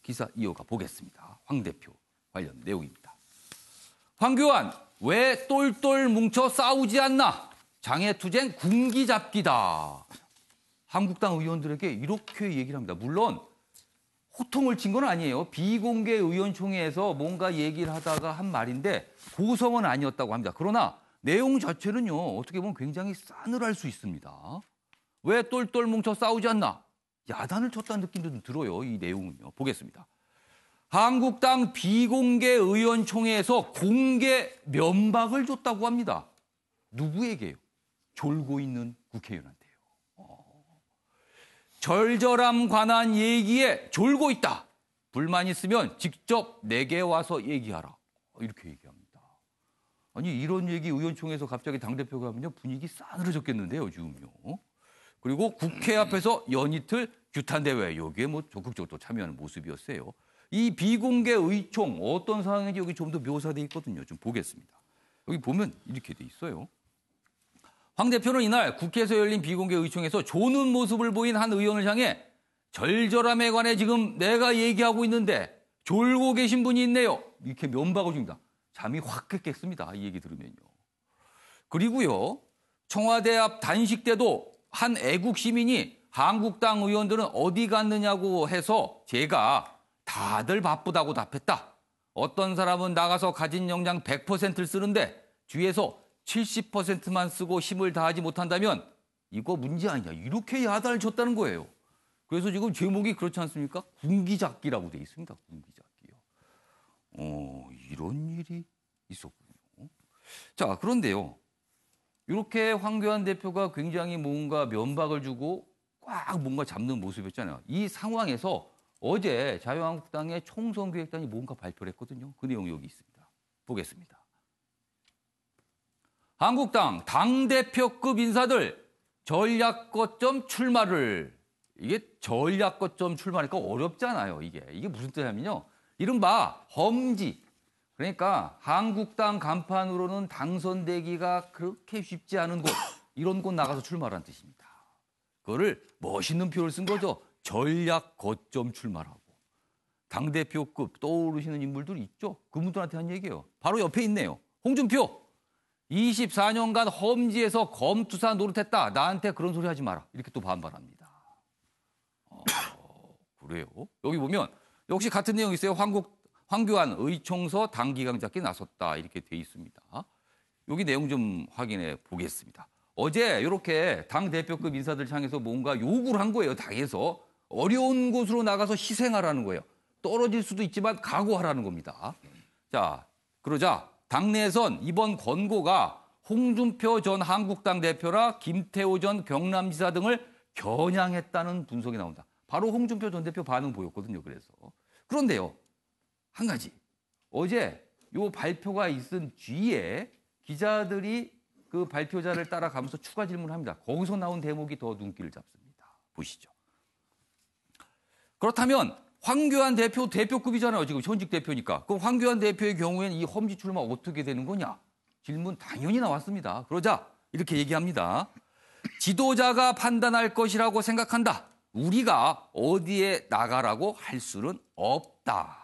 기사 이어가 보겠습니다. 황 대표 관련 내용입니다. 황교안, 왜 똘똘 뭉쳐 싸우지 않나? 장애투쟁 군기잡기다. 한국당 의원들에게 이렇게 얘기를 합니다. 물론 호통을 친 건 아니에요. 비공개 의원총회에서 뭔가 얘기를 하다가 한 말인데 고성은 아니었다고 합니다. 그러나 내용 자체는요, 어떻게 보면 굉장히 싸늘할 수 있습니다. 왜 똘똘 뭉쳐 싸우지 않나? 야단을 쳤다는 느낌도 좀 들어요. 이 내용은요. 보겠습니다. 한국당 비공개 의원총회에서 공개 면박을 줬다고 합니다. 누구에게요? 졸고 있는 국회의원한테요. 절절함 관한 얘기에 졸고 있다. 불만 있으면 직접 내게 와서 얘기하라. 이렇게 얘기합니다. 아니 이런 얘기 의원총회에서 갑자기 당대표가 하면요 분위기 싸늘해졌겠는데요 지금요. 그리고 국회 앞에서 연이틀 규탄대회 여기에 뭐 적극적으로 또 참여하는 모습이었어요. 이 비공개 의총 어떤 상황인지 여기 좀 더 묘사돼 있거든요. 좀 보겠습니다. 여기 보면 이렇게 돼 있어요. 황 대표는 이날 국회에서 열린 비공개 의총에서 조는 모습을 보인 한 의원을 향해 절절함에 관해 지금 내가 얘기하고 있는데 졸고 계신 분이 있네요. 이렇게 면박을 줍니다. 잠이 확 깼겠습니다. 이 얘기 들으면요. 그리고요. 청와대 앞 단식 때도 한 애국 시민이 한국당 의원들은 어디 갔느냐고 해서 제가 다들 바쁘다고 답했다. 어떤 사람은 나가서 가진 역량 100%를 쓰는데 뒤에서 70%만 쓰고 힘을 다하지 못한다면 이거 문제 아니냐. 이렇게 야단을 쳤다는 거예요. 그래서 지금 제목이 그렇지 않습니까? 군기잡기라고 돼 있습니다. 군기잡기요. 이런 일이 있었군요. 자, 그런데요. 이렇게 황교안 대표가 굉장히 뭔가 면박을 주고 꽉 뭔가 잡는 모습이었잖아요. 이 상황에서 어제 자유한국당의 총선기획단이 뭔가 발표를 했거든요. 그 내용이 여기 있습니다. 보겠습니다. 한국당 당대표급 인사들 전략 거점 출마를. 이게 전략 거점 출마니까 어렵잖아요. 이게 무슨 뜻이냐면요. 이른바 험지. 그러니까 한국당 간판으로는 당선되기가 그렇게 쉽지 않은 곳. 이런 곳 나가서 출마라는 뜻입니다. 그거를 멋있는 표를 쓴 거죠. 전략 거점 출마라고. 당대표급 떠오르시는 인물들이 있죠. 그분들한테 한 얘기예요. 바로 옆에 있네요. 홍준표. 24년간 험지에서 검투사 노릇했다. 나한테 그런 소리 하지 마라. 이렇게 또 반발합니다. 그래요. 여기 보면 역시 같은 내용이 있어요. 황교안 의총서 당기강 잡기 나섰다. 이렇게 돼 있습니다. 여기 내용 좀 확인해 보겠습니다. 어제 이렇게 당대표급 인사들 향해서 뭔가 요구를 한 거예요. 당에서. 어려운 곳으로 나가서 희생하라는 거예요. 떨어질 수도 있지만 각오하라는 겁니다. 자, 그러자 당내에선 이번 권고가 홍준표 전 한국당 대표라 김태호 전 경남지사 등을 겨냥했다는 분석이 나온다. 바로 홍준표 전 대표 반응 보였거든요. 그래서. 그런데요. 한 가지. 어제 이 발표가 있은 뒤에 기자들이 그 발표자를 따라가면서 추가 질문을 합니다. 거기서 나온 대목이 더 눈길을 잡습니다. 보시죠. 그렇다면 황교안 대표 대표급이잖아요. 지금 현직 대표니까. 그럼 황교안 대표의 경우에는 이 험지 출마 어떻게 되는 거냐? 질문 당연히 나왔습니다. 그러자 이렇게 얘기합니다. 지도자가 판단할 것이라고 생각한다. 우리가 어디에 나가라고 할 수는 없다.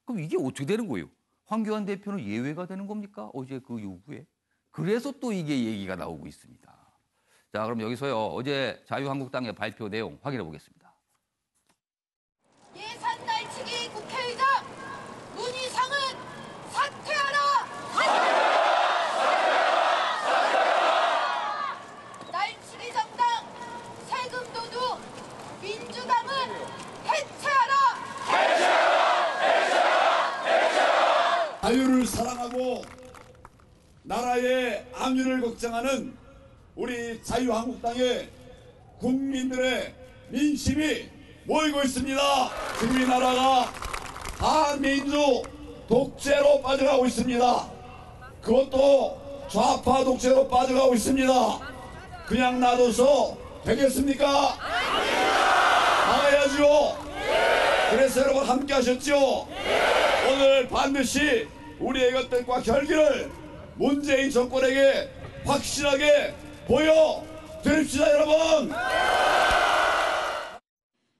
그럼 이게 어떻게 되는 거예요? 황교안 대표는 예외가 되는 겁니까? 어제 그 요구에. 그래서 또 이게 얘기가 나오고 있습니다. 자, 그럼 여기서요. 어제 자유한국당의 발표 내용 확인해 보겠습니다. 예산 날치기 국회의장 문희상은 사퇴하라! 날치기 정당 세금 도둑 민주당은 해체하라! 자유를 사랑하고 나라의 안위를 걱정하는 우리 자유한국당의 국민들의 민심이 모이고 있습니다. 지금 이 나라가 반민주 독재로 빠져가고 있습니다. 그것도 좌파 독재로 빠져가고 있습니다. 그냥 놔둬서 되겠습니까? 나가야죠. 그래서 여러분 함께 하셨죠? 오늘 반드시 우리의 것들과 결기를 문재인 정권에게 확실하게 보여드립시다, 여러분.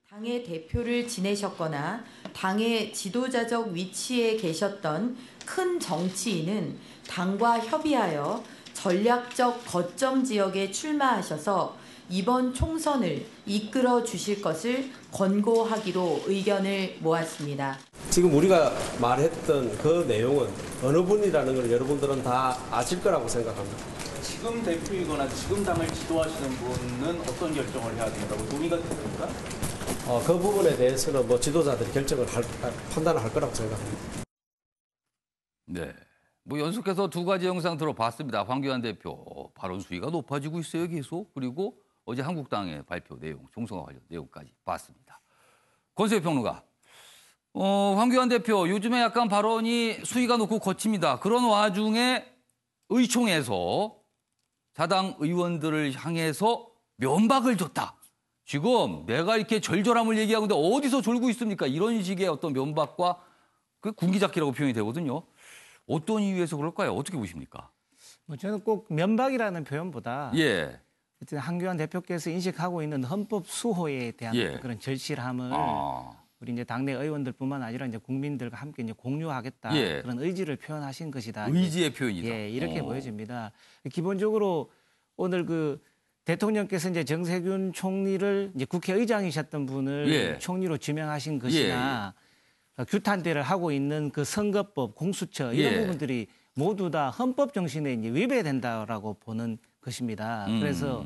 당의 대표를 지내셨거나 당의 지도자적 위치에 계셨던 큰 정치인은 당과 협의하여 전략적 거점 지역에 출마하셔서 이번 총선을 이끌어 주실 것을 권고하기로 의견을 모았습니다. 지금 우리가 말했던 그 내용은 어느 분이라는 걸 여러분들은 다 아실 거라고 생각합니다. 지금 대표이거나 지금 당을 지도하시는 분은 어떤 결정을 해야 된다고 동의가 됩니까? 그 부분에 대해서는 뭐 지도자들이 판단을 할 거라고 생각합니다. 네. 뭐 연속해서 두 가지 영상 들어봤습니다. 황교안 대표 발언 수위가 높아지고 있어요, 계속. 그리고 어제 한국당의 발표 내용, 총선과 관련 내용까지 봤습니다. 권수혜 평론가, 황교안 대표 요즘에 약간 발언이 수위가 높고 거칩니다. 그런 와중에 의총에서 사당 의원들을 향해서 면박을 줬다. 지금 내가 이렇게 절절함을 얘기하고 있는데 어디서 졸고 있습니까? 이런 식의 어떤 면박과 그 군기잡기라고 표현이 되거든요. 어떤 이유에서 그럴까요? 어떻게 보십니까? 뭐 저는 꼭 면박이라는 표현보다 예. 어쨌든 한교안 대표께서 인식하고 있는 헌법 수호에 대한 예. 그런 절실함을 아. 우리 이제 당내 의원들뿐만 아니라 이제 국민들과 함께 이제 공유하겠다 예. 그런 의지를 표현하신 것이다. 의지의 표현이다. 예, 이렇게 보여집니다. 기본적으로 오늘 그 대통령께서 이제 정세균 총리를 이제 국회의장이셨던 분을 예. 총리로 지명하신 것이나 규탄대를 하고 있는 그 선거법, 공수처 이런 예. 부분들이 모두 다 헌법 정신에 이제 위배된다라고 보는 것입니다. 그래서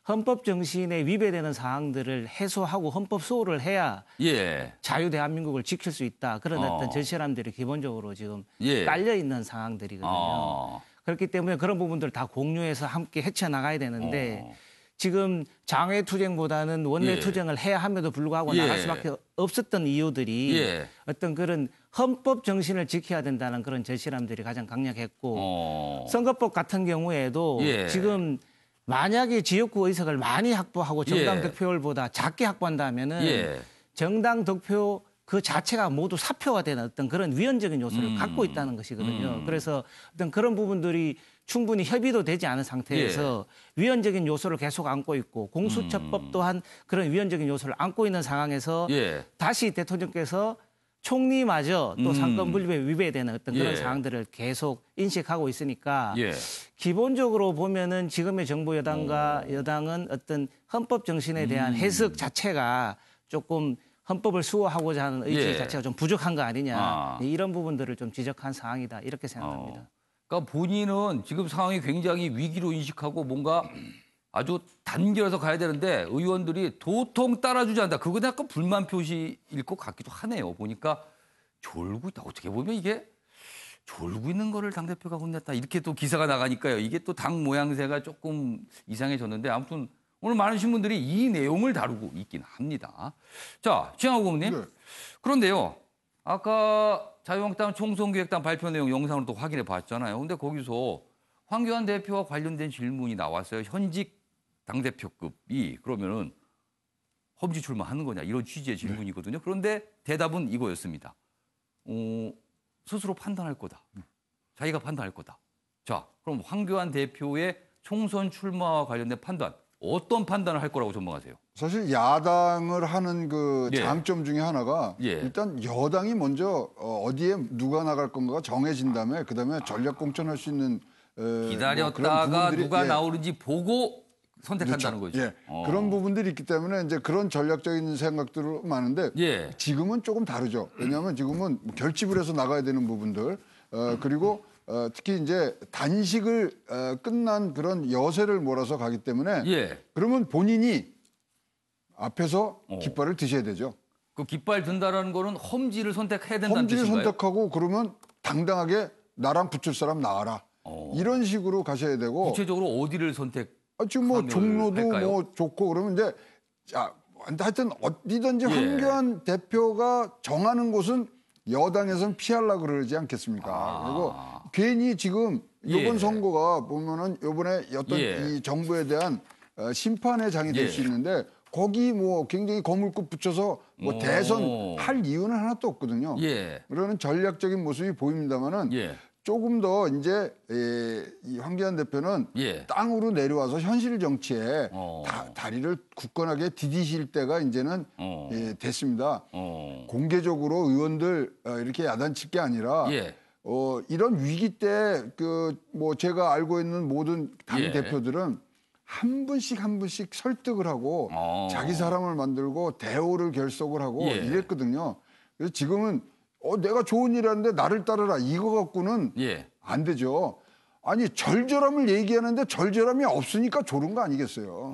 헌법 정신에 위배되는 사항들을 해소하고 헌법 수호를 해야 예. 자유 대한민국을 지킬 수 있다. 그런 어떤 절실함들이 기본적으로 지금 예. 깔려 있는 상황들이거든요. 그렇기 때문에 그런 부분들을 다 공유해서 함께 헤쳐나가야 되는데 지금 장외투쟁보다는 원내투쟁을 해야 함에도 불구하고 예. 나갈 수밖에 없었던 이유들이 예. 어떤 그런 헌법 정신을 지켜야 된다는 그런 절실함들이 가장 강력했고 선거법 같은 경우에도 예. 지금 만약에 지역구 의석을 많이 확보하고 정당 예. 득표율보다 작게 확보한다면은 예. 정당 득표 그 자체가 모두 사표화되는 어떤 그런 위헌적인 요소를 갖고 있다는 것이거든요. 그래서 어떤 그런 부분들이 충분히 협의도 되지 않은 상태에서 위헌적인 요소를 계속 안고 있고 공수처법 또한 그런 위헌적인 요소를 안고 있는 상황에서 예. 다시 대통령께서 총리마저 또 상권 분립에 위배되는 어떤 그런 예. 사항들을 계속 인식하고 있으니까 예. 기본적으로 보면은 지금의 정부 여당과 여당은 어떤 헌법 정신에 대한 해석 자체가 조금 헌법을 수호하고자 하는 의지 예. 자체가 좀 부족한 거 아니냐. 아. 이런 부분들을 좀 지적한 사항이다. 이렇게 생각합니다. 그러니까 본인은 지금 상황이 굉장히 위기로 인식하고 뭔가 아주 단결해서 가야 되는데 의원들이 도통 따라주지 않는다. 그건 약간 불만 표시일 것 같기도 하네요. 보니까 졸고 있다. 어떻게 보면 이게 졸고 있는 거를 당대표가 혼냈다. 이렇게 또 기사가 나가니까요. 이게 또 당 모양새가 조금 이상해졌는데 아무튼 오늘 많은 신문들이 이 내용을 다루고 있긴 합니다. 자, 최영호 고문님. 네. 그런데요. 아까 자유한국당 총선기획단 발표 내용 영상으로 또 확인해 봤잖아요. 근데 거기서 황교안 대표와 관련된 질문이 나왔어요. 현직 당대표급이 그러면은 험지 출마하는 거냐 이런 취지의 질문이거든요. 그런데 대답은 이거였습니다. 스스로 판단할 거다. 자기가 판단할 거다. 자, 그럼 황교안 대표의 총선 출마와 관련된 판단 어떤 판단을 할 거라고 전망하세요? 사실 야당을 하는 그 예. 장점 중에 하나가 예. 일단 여당이 먼저 어디에 누가 나갈 건가가 정해진 다음에 그다음에 전략 공천할 수 있는 기다렸다가 누가 예. 나오는지 보고 선택한다는 그렇죠. 거죠. 예. 그런 부분들이 있기 때문에 이제 그런 전략적인 생각들이 많은데 예. 지금은 조금 다르죠. 왜냐하면 지금은 결집을 해서 나가야 되는 부분들 그리고 특히 이제 단식을 끝난 그런 여세를 몰아서 가기 때문에 예. 그러면 본인이 앞에서 깃발을 드셔야 되죠. 그 깃발 든다라는 거는 험지를 선택해야 된다는 험지를 뜻인가요? 선택하고 그러면 당당하게 나랑 붙을 사람 나와라. 이런 식으로 가셔야 되고 구체적으로 어디를 선택? 지금 뭐 종로도 할까요? 뭐 좋고 그러면 이제 자 하여튼 어디든지 예. 황교안 대표가 정하는 곳은 여당에서는 피하려고 그러지 않겠습니까? 그리고 괜히 지금 이번 예. 선거가 보면은 이번에 어떤 예. 이 정부에 대한 심판의 장이 될 수 예. 있는데 거기 뭐 굉장히 거물급 붙여서 뭐 대선 할 이유는 하나도 없거든요. 예. 그러는 전략적인 모습이 보입니다만은 예. 조금 더 이제 이 황교안 대표는 예. 땅으로 내려와서 현실 정치에 어. 다리를 굳건하게 디디실 때가 이제는 됐습니다. 공개적으로 의원들 이렇게 야단칠 게 아니라 예. 이런 위기 때 뭐 제가 알고 있는 모든 당 예. 대표들은 한 분씩 설득을 하고 자기 사람을 만들고 대오를 결속을 하고 예. 이랬거든요. 그래서 지금은 내가 좋은 일 하는데 나를 따르라 이거 갖고는 예. 안 되죠. 아니 절절함을 얘기하는데 절절함이 없으니까 조른 거 아니겠어요.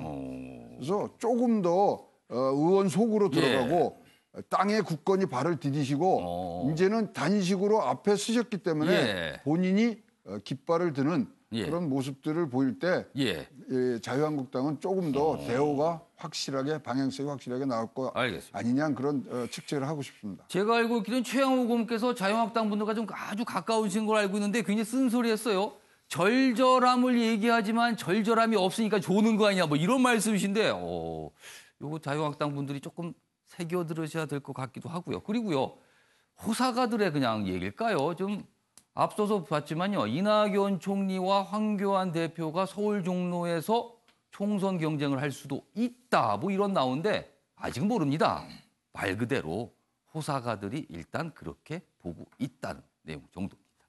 그래서 조금 더 의원 속으로 들어가고 땅에 굳건히 발을 디디시고 이제는 단식으로 앞에 쓰셨기 때문에 예. 본인이 깃발을 드는 예. 그런 모습들을 보일 때 예. 자유한국당은 조금 더 대오가 확실하게 방향성이 확실하게 나올 거 알겠습니다. 아니냐 그런 측정을 하고 싶습니다. 제가 알고 있기로는 최양호 의원께서 자유한국당 분들과 좀 아주 가까우신 걸 알고 있는데 굉장히 쓴소리했어요. 절절함을 얘기하지만 절절함이 없으니까 조는 거 아니냐 뭐 이런 말씀이신데 요거 자유한국당 분들이 조금 새겨 들으셔야 될 것 같기도 하고요. 그리고요. 호사가들의 그냥 얘기일까요? 좀 앞서서 봤지만요. 이낙연 총리와 황교안 대표가 서울 종로에서 총선 경쟁을 할 수도 있다. 뭐 이런 나오는데 아직 모릅니다. 말 그대로 호사가들이 일단 그렇게 보고 있다는 내용 정도입니다.